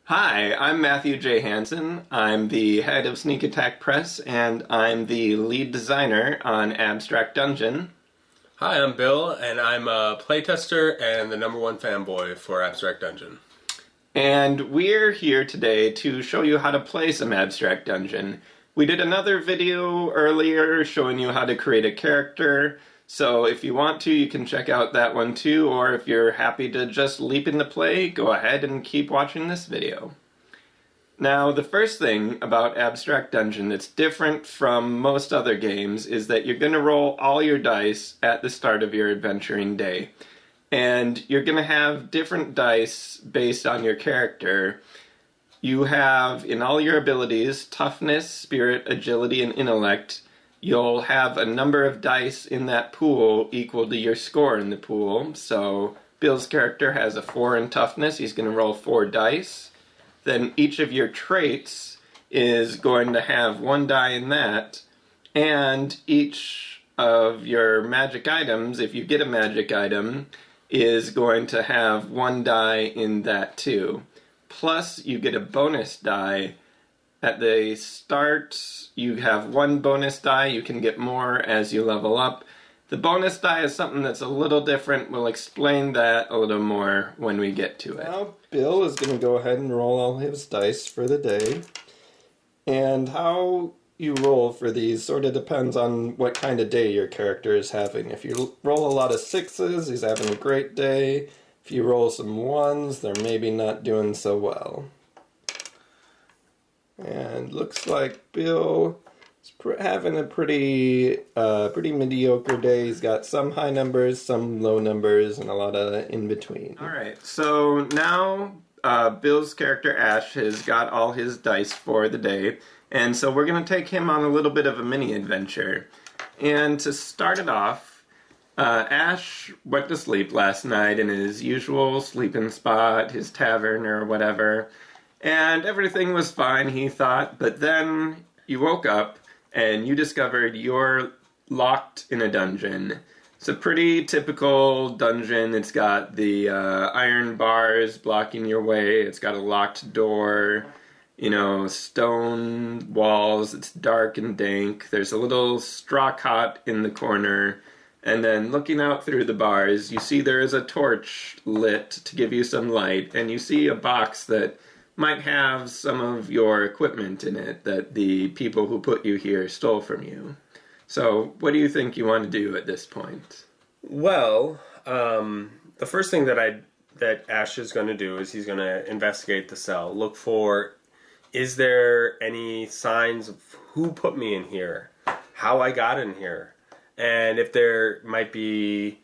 Hi, I'm Matthew J. Hansen. I'm the head of Sneak Attack Press, and I'm the lead designer on Abstract Dungeon. Hi, I'm Bill, and I'm a playtester and the number one fanboy for Abstract Dungeon. And we're here today to show you how to play some Abstract Dungeon. We did another video earlier showing you how to create a character, so if you want to, you can check out that one too, or if you're happy to just leap into play, go ahead and keep watching this video. Now, the first thing about Abstract Dungeon that's different from most other games is that you're going to roll all your dice at the start of your adventuring day. And you're going to have different dice based on your character. You have, in all your abilities, toughness, spirit, agility, and intellect. You'll have a number of dice in that pool equal to your score in the pool. So Bill's character has a 4 in toughness. He's going to roll 4 dice. Then each of your traits is going to have 1 die in that, and each of your magic items, if you get a magic item, is going to have 1 die in that too. Plus, you get a bonus die. At the start, you have 1 bonus die. You can get more as you level up. The bonus die is something that's a little different. We'll explain that a little more when we get to it. Now Bill is going to go ahead and roll all his dice for the day. And how you roll for these sort of depends on what kind of day your character is having. If you roll a lot of 6s, he's having a great day. If you roll some 1s, they're maybe not doing so well. And looks like Bill having a pretty mediocre day. He's got some high numbers, some low numbers, and a lot of in between. Alright, so now Bill's character Ash has got all his dice for the day, and so we're going to take him on a little bit of a mini-adventure. And to start it off, Ash went to sleep last night in his usual sleeping spot, his tavern or whatever, and everything was fine, he thought, but then you woke up and you discovered you're locked in a dungeon. It's a pretty typical dungeon. It's got the iron bars blocking your way. It's got a locked door, stone walls. It's dark and dank. There's a little straw cot in the corner. And then looking out through the bars, you see there is a torch lit to give you some light. And you see a box that might have some of your equipment in it that the people who put you here stole from you. So, what do you think you want to do at this point? Well, the first thing that Ash is going to do is he's going to investigate the cell. Look for, is there any signs of who put me in here? How I got in here? And if there might be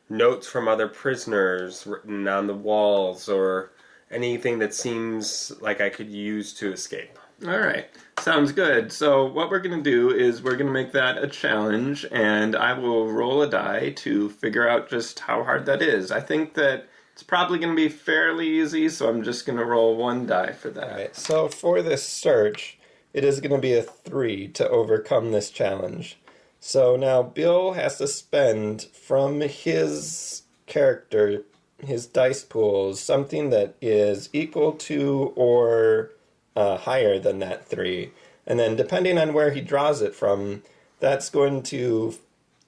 notes from other prisoners written on the walls or anything that seems like I could use to escape. Alright, sounds good. So what we're going to do is we're going to make that a challenge, and I will roll a die to figure out just how hard that is. I think that it's probably going to be fairly easy, so I'm just going to roll 1 die for that. Alright, so for this search, it is going to be a 3 to overcome this challenge. So now Bill has to spend from his character, his dice pools, something that is equal to or higher than that 3. And then depending on where he draws it from, that's going to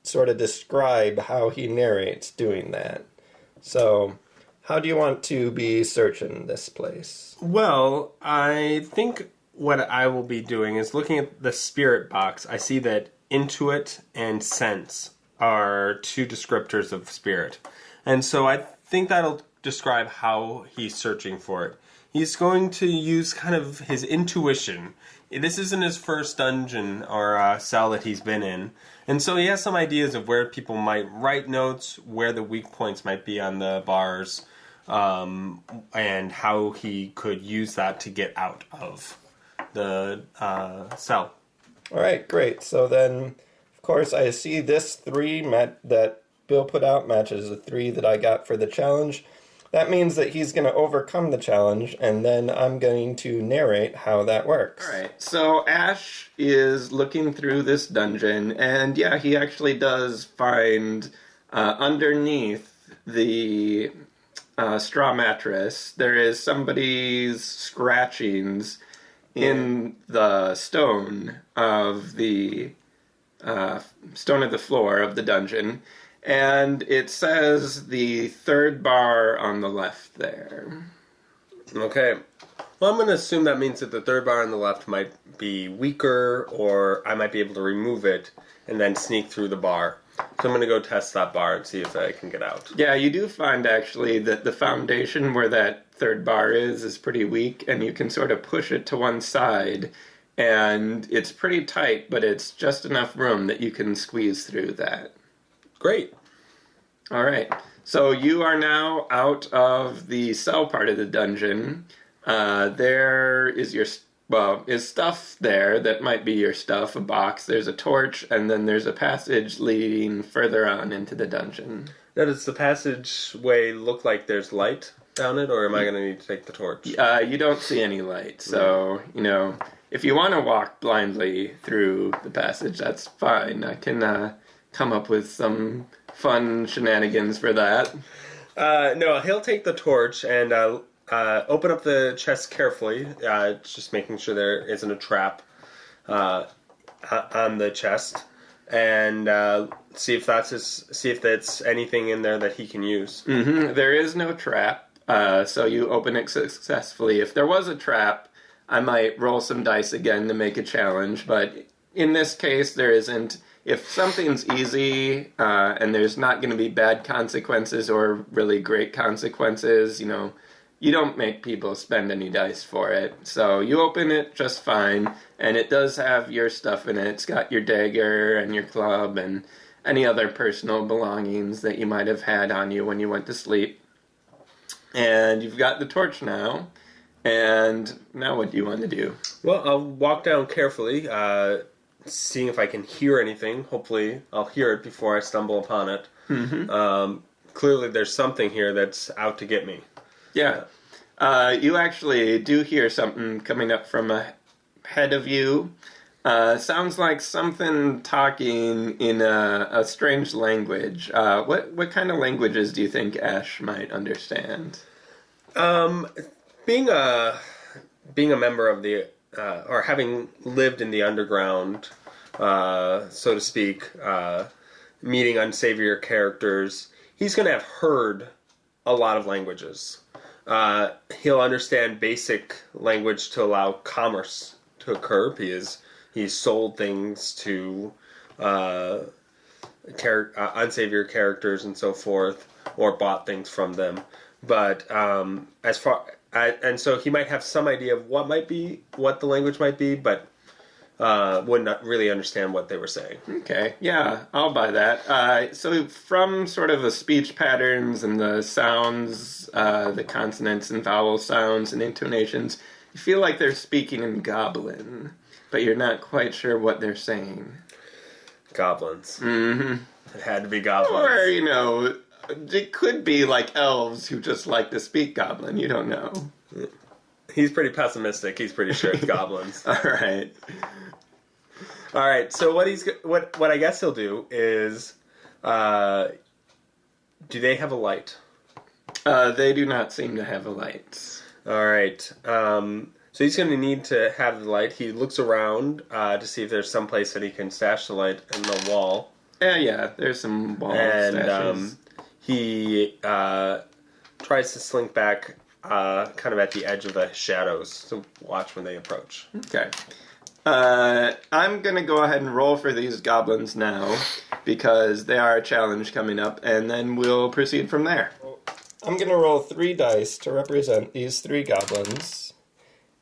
sort of describe how he narrates doing that. So, how do you want to be searching this place? Well, I think what I will be doing is looking at the spirit box. I see that intuit and sense are 2 descriptors of spirit. And so I think that'll describe how he's searching for it. He's going to use kind of his intuition. This isn't his first dungeon or cell that he's been in. And so he has some ideas of where people might write notes, where the weak points might be on the bars, and how he could use that to get out of the cell. All right, great. So then, of course, I see this 3 that Bill put out matches the 3 that I got for the challenge. That means that he's going to overcome the challenge, and then I'm going to narrate how that works. Alright, so Ash is looking through this dungeon, and yeah, he actually does find underneath the straw mattress, there is somebody's scratchings in the stone of the floor of the dungeon, and it says the third bar on the left there. Okay. Well, I'm going to assume that means that the third bar on the left might be weaker, or I might be able to remove it and then sneak through the bar. So I'm going to go test that bar and see if I can get out. Yeah, you do find actually that the foundation where that third bar is pretty weak, and you can sort of push it to one side, and it's pretty tight, but it's just enough room that you can squeeze through that. Great. All right. So you are now out of the cell part of the dungeon. There is is stuff there that might be your stuff, a box. There's a torch, and then there's a passage leading further on into the dungeon. Now, does the passageway look like there's light down it, or am I going to need to take the torch? You don't see any light, so, if you want to walk blindly through the passage, that's fine. I can come up with some fun shenanigans for that. No, he'll take the torch and open up the chest carefully, just making sure there isn't a trap on the chest, and see if that's anything in there that he can use. Mm-hmm. There is no trap, so you open it successfully. If there was a trap, I might roll some dice again to make a challenge, but in this case, there isn't. If something's easy and there's not going to be bad consequences or really great consequences, you don't make people spend any dice for it. So you open it just fine, and it does have your stuff in it. It's got your dagger and your club and any other personal belongings that you might have had on you when you went to sleep. And you've got the torch now. And now what do you want to do? Well, I'll walk down carefully, seeing if I can hear anything. Hopefully I'll hear it before I stumble upon it. Mm-hmm. Clearly there's something here that's out to get me. Yeah. You actually do hear something coming up from ahead of you. Sounds like something talking in a strange language. What kind of languages do you think Ash might understand? Being a member of the or having lived in the underground, so to speak, meeting unsavory characters, he's going to have heard a lot of languages. He'll understand basic language to allow commerce to occur. He's sold things to unsavory characters and so forth, or bought things from them. But and so he might have some idea of what the language might be, but would not really understand what they were saying. Okay, yeah, I'll buy that. So from sort of the speech patterns and the sounds, the consonants and vowel sounds and intonations, you feel like they're speaking in Goblin, but you're not quite sure what they're saying. Goblins. Mm-hmm. It had to be goblins. Or, it could be like elves who just like to speak Goblin. You don't know. He's pretty pessimistic. He's pretty sure it's goblins. All right. So what I guess he'll do is, do they have a light? They do not seem to have a light. All right. So he's going to need to have the light. He looks around to see if there's some place that he can stash the light in the wall. Yeah. There's some wall stashes. He tries to slink back kind of at the edge of the shadows to watch when they approach. Okay. I'm going to go ahead and roll for these goblins now because they are a challenge coming up, and then we'll proceed from there. I'm going to roll 3 dice to represent these 3 goblins.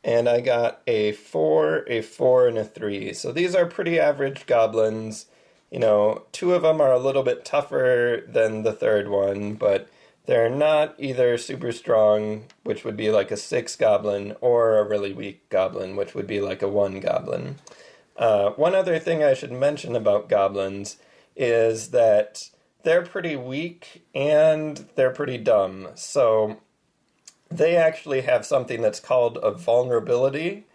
And I got a 4, a 4, and a 3. So these are pretty average goblins. 2 of them are a little bit tougher than the third one, but they're not either super strong, which would be like a 6 goblin, or a really weak goblin, which would be like a 1 goblin. One other thing I should mention about goblins is that they're pretty weak and they're pretty dumb. So they actually have something that's called a vulnerability.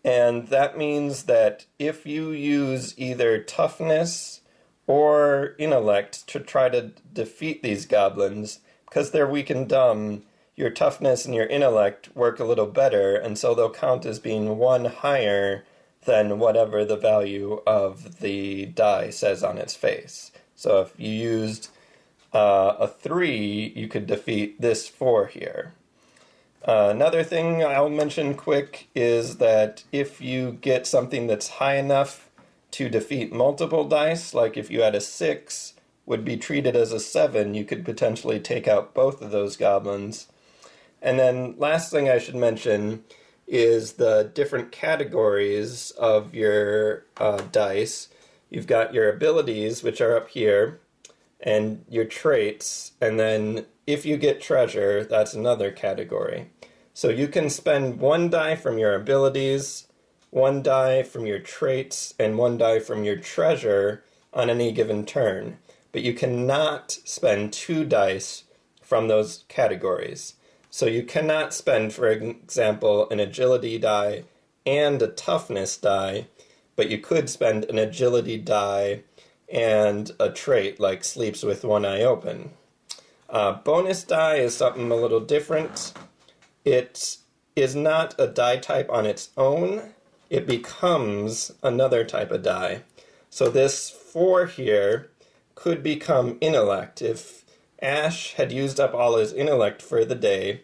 And that means that if you use either toughness or intellect to try to defeat these goblins, because they're weak and dumb, your toughness and your intellect work a little better, and so they'll count as being one higher than whatever the value of the die says on its face. So if you used a 3, you could defeat this 4 here. Another thing I'll mention quick is that if you get something that's high enough to defeat multiple dice, like if you had a 6, would be treated as a 7, you could potentially take out both of those goblins. And then last thing I should mention is the different categories of your dice. You've got your abilities, which are up here, and your traits, and then if you get treasure, that's another category. So you can spend 1 die from your abilities, 1 die from your traits, and 1 die from your treasure on any given turn. But you cannot spend 2 dice from those categories. So you cannot spend, for example, an agility die and a toughness die, but you could spend an agility die and a trait like sleeps with one eye open. Bonus die is something a little different. It is not a die type on its own. It becomes another type of die. So this 4 here could become intellect. If Ash had used up all his intellect for the day,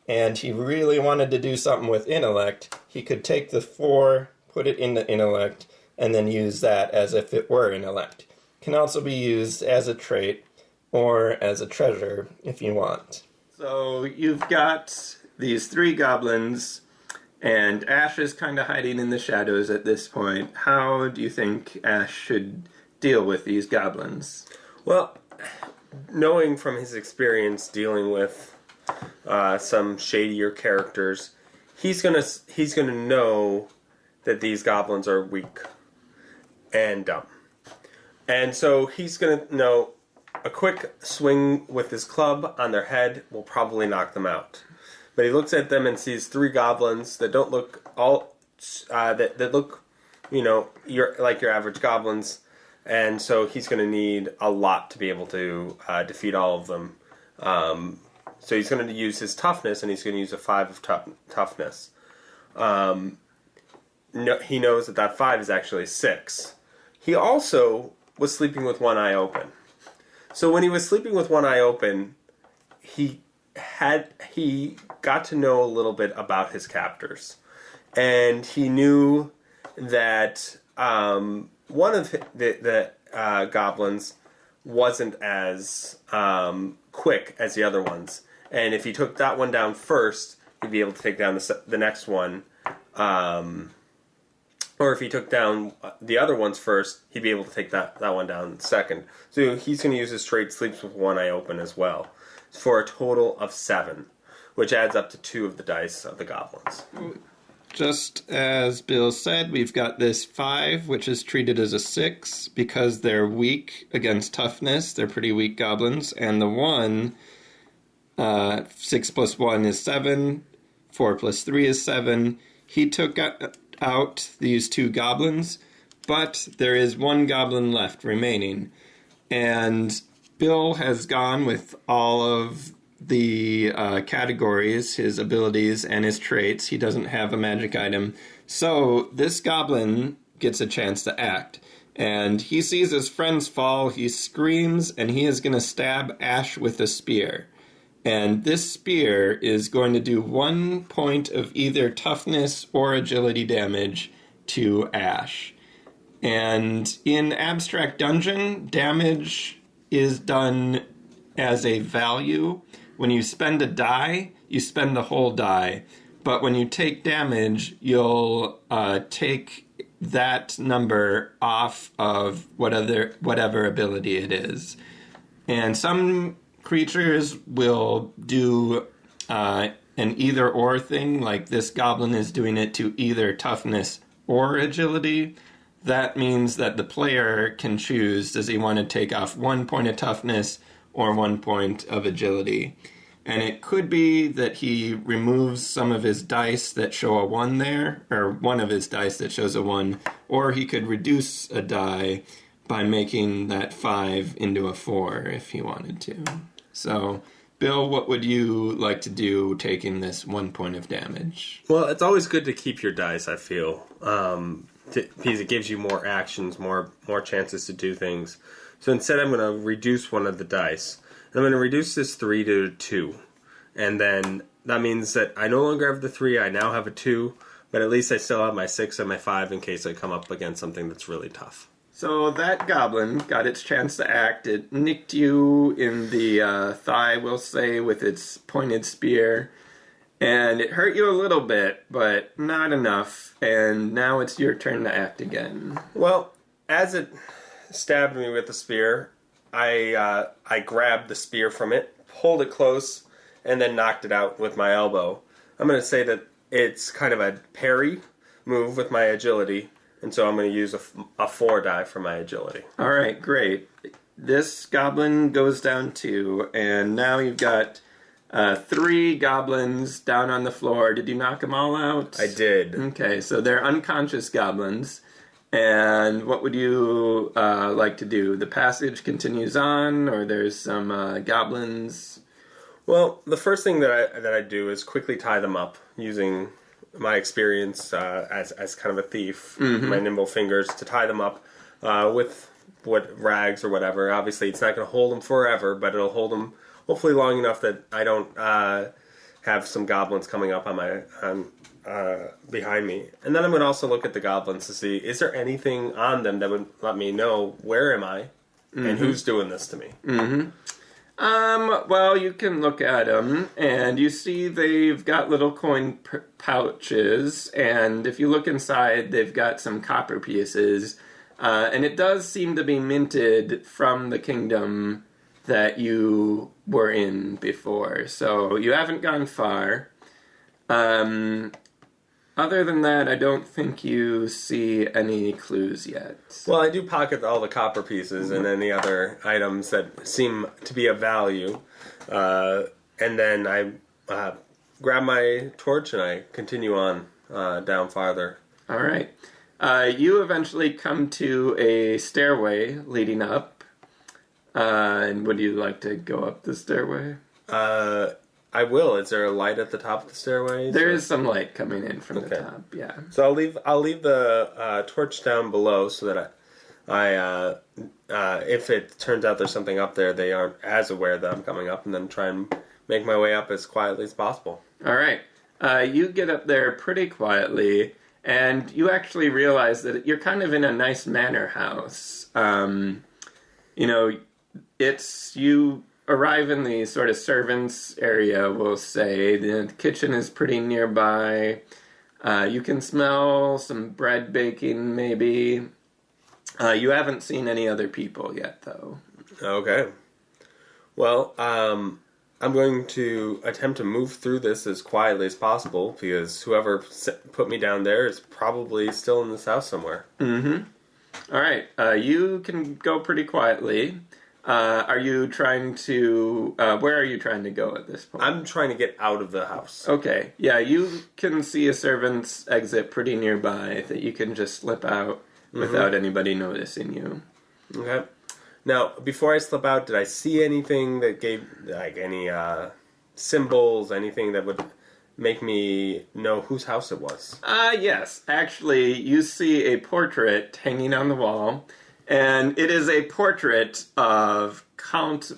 and he really wanted to do something with intellect, he could take the 4, put it into intellect, and then use that as if it were intellect. Can also be used as a trait or as a treasure if you want. So you've got these 3 goblins, and Ash is kind of hiding in the shadows at this point. How do you think Ash should deal with these goblins? Well, knowing from his experience dealing with some shadier characters, he's gonna know that these goblins are weak and dumb, and so he's gonna know a quick swing with his club on their head will probably knock them out. But he looks at them and sees 3 goblins that don't look all that look, like your average goblins, and so he's going to need a lot to be able to defeat all of them. So he's going to use his toughness, and he's going to use a 5 of toughness. He knows that 5 is actually 6. He also was sleeping with one eye open. So when he was sleeping with one eye open, he got to know a little bit about his captors, and he knew that one of the goblins wasn't as quick as the other ones, and if he took that one down first, he'd be able to take down the next one, or if he took down the other ones first, he'd be able to take that one down second. So he's going to use his trait sleeps with one eye open as well, for a total of 7, which adds up to 2 of the dice of the goblins. Just as Bill said, we've got this 5, which is treated as a 6 because they're weak against toughness. They're pretty weak goblins. And the 1, 6 plus 1 is 7, 4 plus 3 is 7. He took out these 2 goblins, but there is 1 goblin left remaining. And Bill has gone with all of the categories, his abilities, and his traits. He doesn't have a magic item. So this goblin gets a chance to act. And he sees his friends fall, he screams, and he is going to stab Ash with a spear. And this spear is going to do 1 point of either toughness or agility damage to Ash. And in Abstract Dungeon, damage is done as a value. When you spend a die, you spend the whole die. But when you take damage, you'll take that number off of whatever ability it is. And some creatures will do an either-or thing, like this goblin is doing it to either toughness or agility. That means that the player can choose, does he want to take off 1 point of toughness or 1 point of agility? And it could be that he removes some of his dice that show a 1 there, or one of his dice that shows a 1, or he could reduce a die by making that 5 into a 4 if he wanted to. So Bill, what would you like to do taking this 1 point of damage? Well, it's always good to keep your dice, I feel, because it gives you more actions, more chances to do things. So instead, I'm going to reduce one of the dice. And I'm going to reduce this 3 to 2. And then that means that I no longer have the 3, I now have a 2, but at least I still have my 6 and my 5 in case I come up against something that's really tough. So that goblin got its chance to act. It nicked you in the thigh, we'll say, with its pointed spear. And it hurt you a little bit, but not enough. And now it's your turn to act again. Well, as it stabbed me with the spear, I grabbed the spear from it, pulled it close, and then knocked it out with my elbow. I'm going to say that it's kind of a parry move with my agility, and so I'm going to use a 4 die for my agility. All right, great. This goblin goes down 2, and now you've got 3 goblins down on the floor. Did you knock them all out? I did. Okay, so they're unconscious goblins. And what would you like to do? The passage continues on, or there's some goblins? Well, the first thing that I do is quickly tie them up using my experience as kind of a thief, my nimble fingers, to tie them up with rags or whatever. Obviously, it's not going to hold them forever, but it'll hold them hopefully long enough that I don't have some goblins coming up on behind me. And then I'm going to also look at the goblins to see, is there anything on them that would let me know where am I and who's doing this to me? Well, you can look at them, and you see they've got little coin pouches, and if you look inside, they've got some copper pieces, and it does seem to be minted from the kingdom that you were in before, so you haven't gone far. Other than that, I don't think you see any clues yet. Well, I do pocket all the copper pieces and any other items that seem to be of value. And then I grab my torch and I continue on down farther. All right. You eventually come to a stairway leading up. And would you like to go up the stairway? I will. Is there a light at the top of the stairway? There is some light coming in from the top, yeah. So I'll leave the torch down below so that I if it turns out there's something up there, they aren't as aware that I'm coming up, and then try and make my way up as quietly as possible. All right. You get up there pretty quietly, and you actually realize that you're kind of in a nice manor house. You arrive in the sort of servants area, we'll say. The kitchen is pretty nearby. You can smell some bread baking, maybe. You haven't seen any other people yet, though. Okay. Well, I'm going to attempt to move through this as quietly as possible, because whoever put me down there is probably still in this house somewhere. All right. You can go pretty quietly. Are you trying to... where are you trying to go at this point? I'm trying to get out of the house. Okay. Yeah, you can see a servant's exit pretty nearby that you can just slip out without anybody noticing you. Okay. Now, before I slip out, did I see anything that gave, like, any symbols, anything that would make me know whose house it was? Yes. Actually, you see a portrait hanging on the wall. And it is a portrait of Count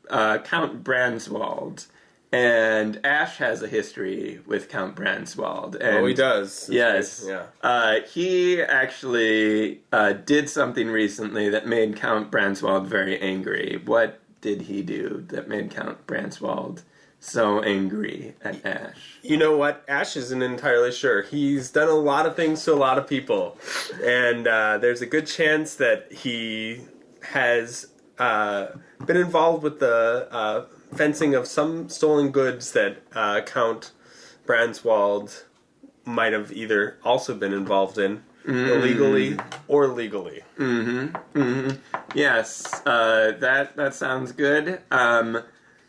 Branswald. And Ash has a history with Count Branswald. And he does. Yes. Yeah. He actually did something recently that made Count Branswald very angry. What did he do that made Count Branswald so angry at Ash? You know what? Ash isn't entirely sure. He's done a lot of things to a lot of people. And there's a good chance that he has been involved with the fencing of some stolen goods that Count Branswald might have either also been involved in, illegally or legally. Yes, that sounds good.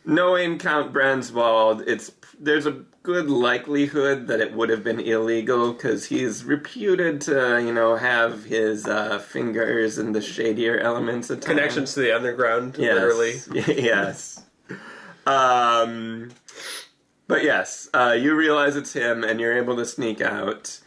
Knowing Count Branswald, there's a good likelihood that it would have been illegal, because he's reputed to, have his fingers in the shadier elements of town. Connections to the underground, Yes. literally. Yes. But yes, you realize it's him, and you're able to sneak out,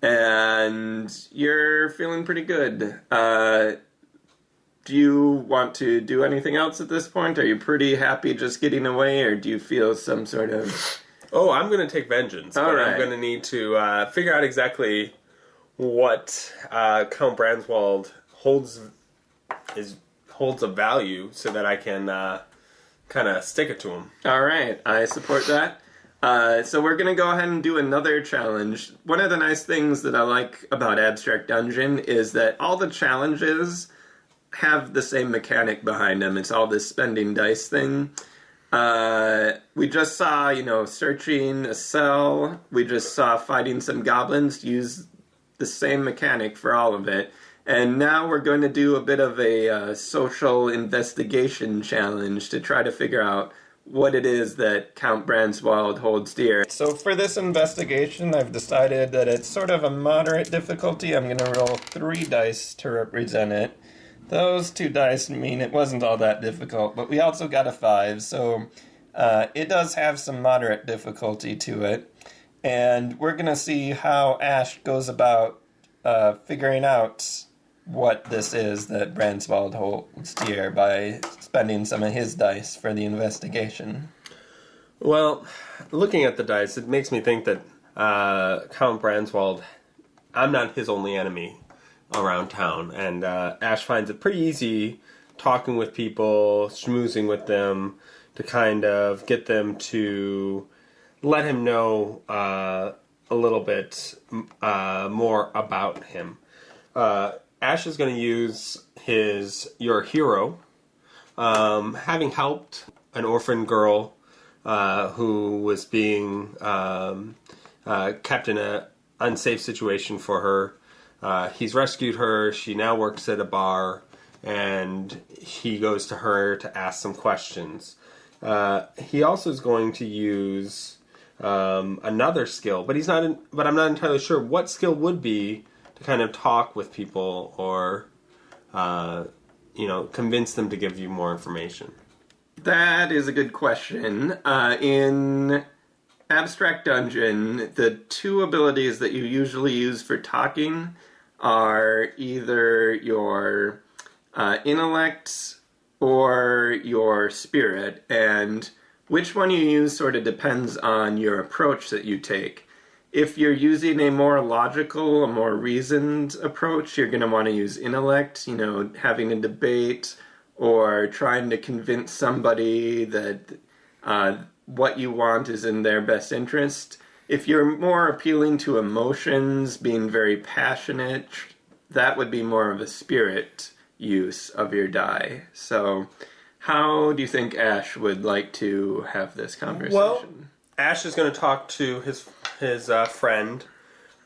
and you're feeling pretty good. Do you want to do anything else at this point? Are you pretty happy just getting away, or do you feel some sort of... Oh, I'm going to take vengeance. All but right. I'm going to need to figure out exactly what Count Branswald holds of value so that I can kind of stick it to him. All right, I support that. So we're going to go ahead and do another challenge. One of the nice things that I like about Abstract Dungeon is that all the challenges have the same mechanic behind them. It's all this spending dice thing. We just saw, searching a cell. We just saw fighting some goblins. Use the same mechanic for all of it. And now we're going to do a bit of a social investigation challenge to try to figure out what it is that Count Branswald holds dear. So for this investigation, I've decided that it's sort of a moderate difficulty. I'm going to roll 3 dice to represent it. Those 2 dice mean it wasn't all that difficult, but we also got a 5, so it does have some moderate difficulty to it. And we're going to see how Ash goes about figuring out what this is that Branswald holds dear by spending some of his dice for the investigation. Well, looking at the dice, it makes me think that Count Branswald, I'm not his only enemy around town, and Ash finds it pretty easy talking with people, schmoozing with them, to kind of get them to let him know a little bit more about him. Ash is going to use your hero, having helped an orphan girl who was being kept in an unsafe situation for her. He's rescued her. She now works at a bar, and he goes to her to ask some questions. He also is going to use another skill, but I'm not entirely sure what skill would be to kind of talk with people or convince them to give you more information. That is a good question. In Abstract Dungeon, the 2 abilities that you usually use for talking are either your intellect or your spirit, and which one you use sort of depends on your approach that you take. If you're using a more logical, a more reasoned approach, you're going to want to use intellect, having a debate or trying to convince somebody that what you want is in their best interest. If you're more appealing to emotions, being very passionate, that would be more of a spirit use of your die. So how do you think Ash would like to have this conversation? Well, Ash is going to talk to his friend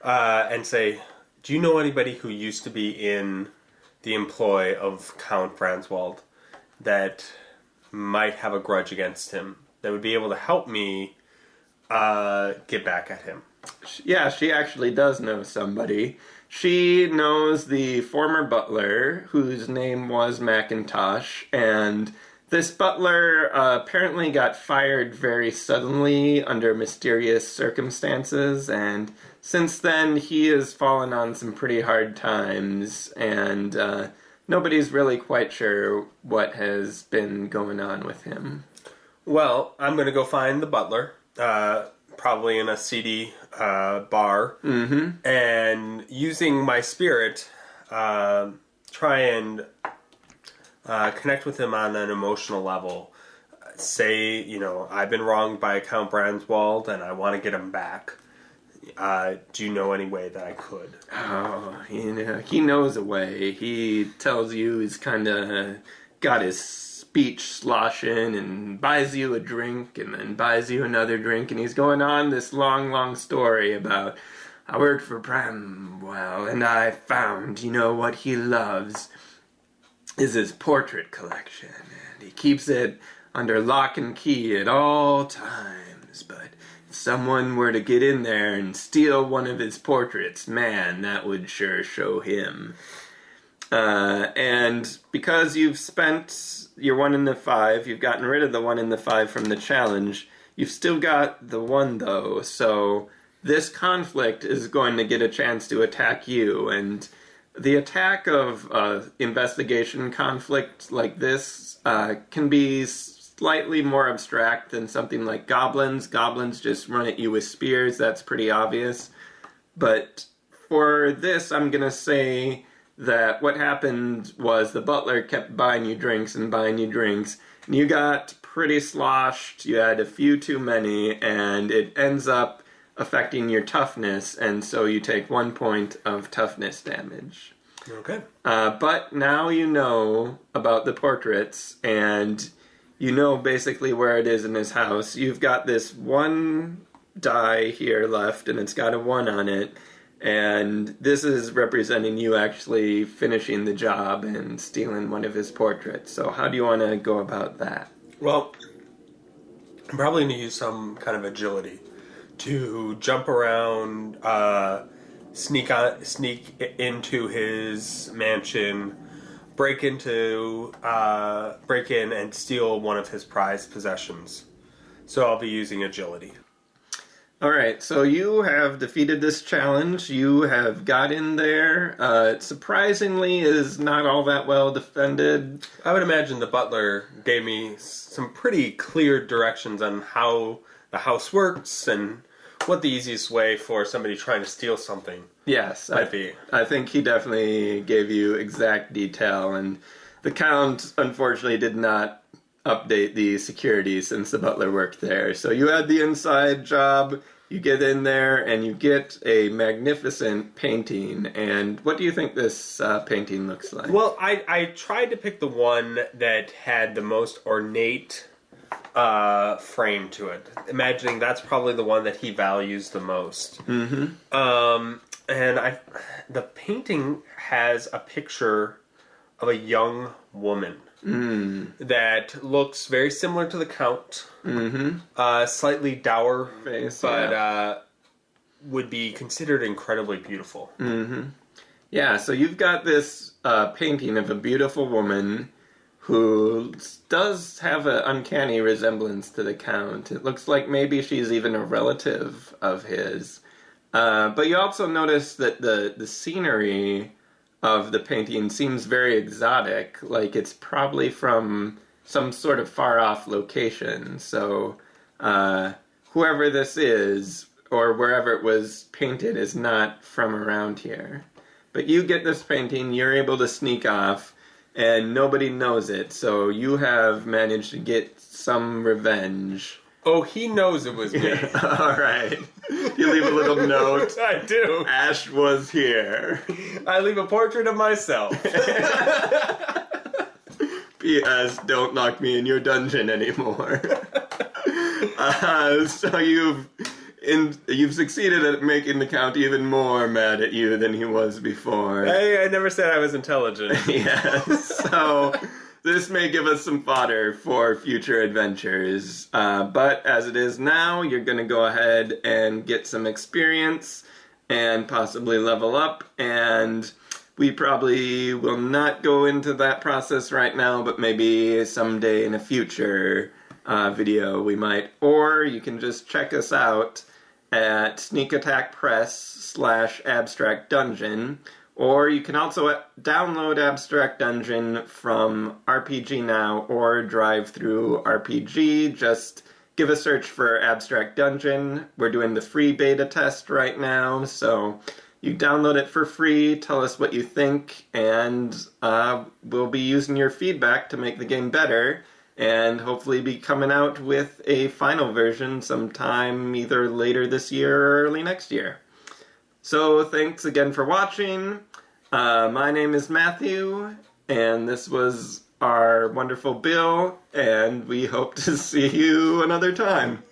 and say, do you know anybody who used to be in the employ of Count Branswald that might have a grudge against him, that would be able to help me get back at him? Yeah, she actually does know somebody. She knows the former butler, whose name was Macintosh, and this butler apparently got fired very suddenly under mysterious circumstances, and since then he has fallen on some pretty hard times, and nobody's really quite sure what has been going on with him. Well, I'm going to go find the butler, probably in a seedy bar, and using my spirit, try and connect with him on an emotional level. Say, I've been wronged by Count Branswald and I want to get him back. Do you know any way that I could? Oh, he knows a way. He tells you he's kind of got his speech sloshing and buys you a drink and then buys you another drink, and he's going on this long, long story about, I worked for Bramwell and I found, what he loves is his portrait collection, and he keeps it under lock and key at all times, but if someone were to get in there and steal one of his portraits, man, that would sure show him. And because you've spent your 1 in the 5, you've gotten rid of the 1 in the 5 from the challenge, you've still got the 1 though, so this conflict is going to get a chance to attack you, and the attack of investigation conflict like this can be slightly more abstract than something like goblins. Goblins just run at you with spears, that's pretty obvious. But for this, I'm going to say that what happened was the butler kept buying you drinks and buying you drinks, and you got pretty sloshed, you had a few too many, and it ends up affecting your toughness, and so you take 1 point of toughness damage. Okay. But now you know about the portraits, and you know basically where it is in his house. You've got this 1 die here left, and it's got a 1 on it. And this is representing you actually finishing the job and stealing one of his portraits. So how do you want to go about that? Well, I'm probably going to use some kind of agility to jump around, sneak into his mansion, break in and steal one of his prized possessions. So I'll be using agility. Alright, so you have defeated this challenge. You have got in there. It surprisingly is not all that well defended. I would imagine the butler gave me some pretty clear directions on how the house works and what the easiest way for somebody trying to steal something Yes, might be. I think he definitely gave you exact detail, and the Count unfortunately did not update the security since the butler worked there. So you had the inside job, you get in there, and you get a magnificent painting. And what do you think this painting looks like? Well, I tried to pick the one that had the most ornate frame to it, imagining that's probably the one that he values the most. Mm-hmm. And the painting has a picture of a young woman that looks very similar to the Count. Mm-hmm. Slightly dour Face, but would be considered incredibly beautiful. Mm-hmm. Yeah, so you've got this painting of a beautiful woman who does have an uncanny resemblance to the Count. It looks like maybe she's even a relative of his. But you also notice that the scenery of the painting seems very exotic, like it's probably from some sort of far-off location. So whoever this is, or wherever it was painted, is not from around here. But you get this painting, you're able to sneak off, and nobody knows it, so you have managed to get some revenge. Oh, he knows it was me. Alright. You leave a little note. I do. Ash was here. I leave a portrait of myself. P.S. Don't lock me in your dungeon anymore. So you've succeeded at making the Count even more mad at you than he was before. Hey, I never said I was intelligent. Yes. So this may give us some fodder for future adventures. But as it is now, you're going to go ahead and get some experience and possibly level up. And we probably will not go into that process right now, but maybe someday in a future video we might. Or you can just check us out at Sneak Attack Press/Abstract Dungeon. Or you can also download Abstract Dungeon from RPG Now or Drive-Thru RPG. Just give a search for Abstract Dungeon. We're doing the free beta test right now, so you download it for free, tell us what you think, and we'll be using your feedback to make the game better, and hopefully be coming out with a final version sometime either later this year or early next year. So thanks again for watching. My name is Matthew, and this was our wonderful Bill, and we hope to see you another time.